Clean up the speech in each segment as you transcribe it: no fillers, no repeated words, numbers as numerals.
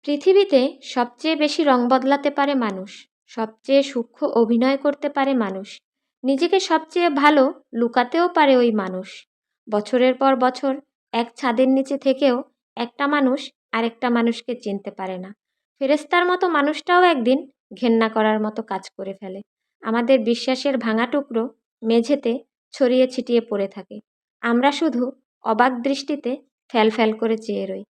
পৃথিবীতে সবচেয়ে বেশি রং বদলাতে পারে মানুষ, সবচেয়ে সূক্ষ্ম অভিনয় করতে পারে মানুষ, নিজেকে সবচেয়ে ভালো লুকাতেও পারে ওই মানুষ। বছরের পর বছর এক ছাদের নিচে থেকেও একটা মানুষ আরেকটা মানুষকে চিনতে পারে না। ফেরেশতার মতো মানুষটাও একদিন ঘেন্না করার মতো কাজ করে ফেলে। আমাদের বিশ্বাসের ভাঙা টুকরো মেঝেতে ছড়িয়ে ছিটিয়ে পড়ে থাকে। আমরা শুধু অবাক দৃষ্টিতে ফ্যাল ফ্যাল করে চেয়ে রই।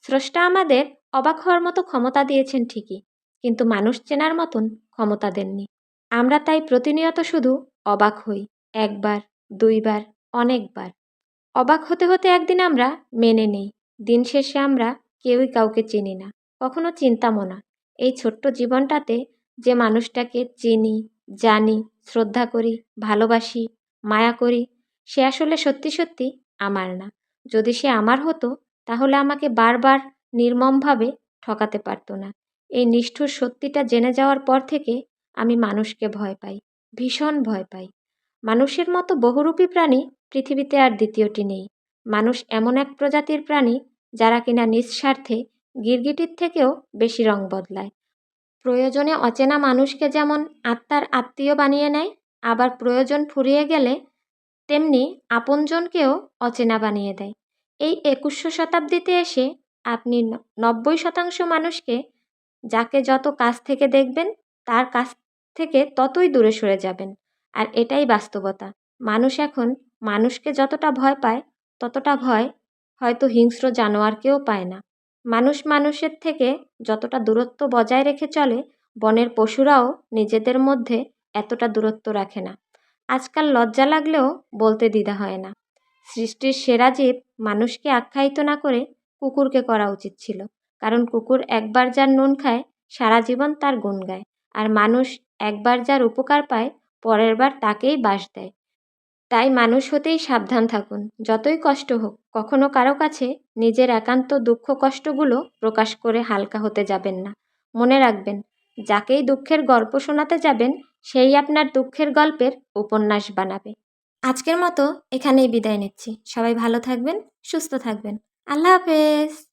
স্রষ্টা আমাদের অবাক হওয়ার মতো ক্ষমতা দিয়েছেন ঠিকই, কিন্তু মানুষ চেনার মতন ক্ষমতা দেননি। আমরা তাই প্রতিনিয়ত শুধু অবাক হই, একবার, দুইবার, অনেকবার। অবাক হতে হতে একদিন আমরা মেনে নেই, দিন শেষে আমরা কেউই কাউকে চিনি না, কখনো চিনতামও না। এই ছোট্ট জীবনটাতে যে মানুষটাকে চিনি, জানি, শ্রদ্ধা করি, ভালোবাসি, মায়া করি, সে আসলে সত্যি সত্যি আমার না। যদি সে আমার হতো, তাহলে আমাকে বারবার নির্মমভাবে ঠকাতে পারতো না। এই নিষ্ঠুর সত্যিটা জেনে যাওয়ার পর থেকে আমি মানুষকে ভয় পাই, ভীষণ ভয় পাই। মানুষের মতো বহুরূপী প্রাণী পৃথিবীতে আর দ্বিতীয়টি নেই। মানুষ এমন এক প্রজাতির প্রাণী যারা কিনা নিঃস্বার্থে গিরগিটির থেকেও বেশি রং বদলায়। প্রয়োজনে অচেনা মানুষকে যেমন আত্মার আত্মীয় বানিয়ে নেয়, আবার প্রয়োজন ফুরিয়ে গেলে তেমনি আপনজনকেও অচেনা বানিয়ে দেয়। এই ২১শো শতাব্দীতে এসে আপনি ৯০% মানুষকে, যাকে যত কাছ থেকে দেখবেন, তার কাছ থেকে ততই দূরে সরে যাবেন। আর এটাই বাস্তবতা। মানুষ এখন মানুষকে যতটা ভয় পায়, ততটা ভয় হয়তো হিংস্র জানোয়ারকেও পায় না। মানুষ মানুষের থেকে যতটা দূরত্ব বজায় রেখে চলে, বনের পশুরাও নিজেদের মধ্যে এতটা দূরত্ব রাখে না। আজকাল লজ্জা লাগলেও বলতে দ্বিধা হয় না, সৃষ্টির সেরা জীব মানুষকে আখ্যায়িত না করে কুকুরকে করা উচিত ছিল। কারণ কুকুর একবার যার নুন খায়, সারা জীবন তার গুণ গায়। আর মানুষ একবার যার উপকার পায়, পরের বার তাকেই বাস দেয়। তাই মানুষ হতেই সাবধান থাকুন। যতই কষ্ট হোক, কখনো কারো কাছে নিজের একান্ত দুঃখ কষ্টগুলো প্রকাশ করে হালকা হতে যাবেন না। মনে রাখবেন, যাকেই দুঃখের গল্প শোনাতে যাবেন, সেই আপনার দুঃখের গল্পের উপন্যাস বানাবে। আজকের মতো এখানেই বিদায় নিচ্ছি। সবাই ভালো থাকবেন, সুস্থ থাকবেন। আল্লাহ হাফেজ।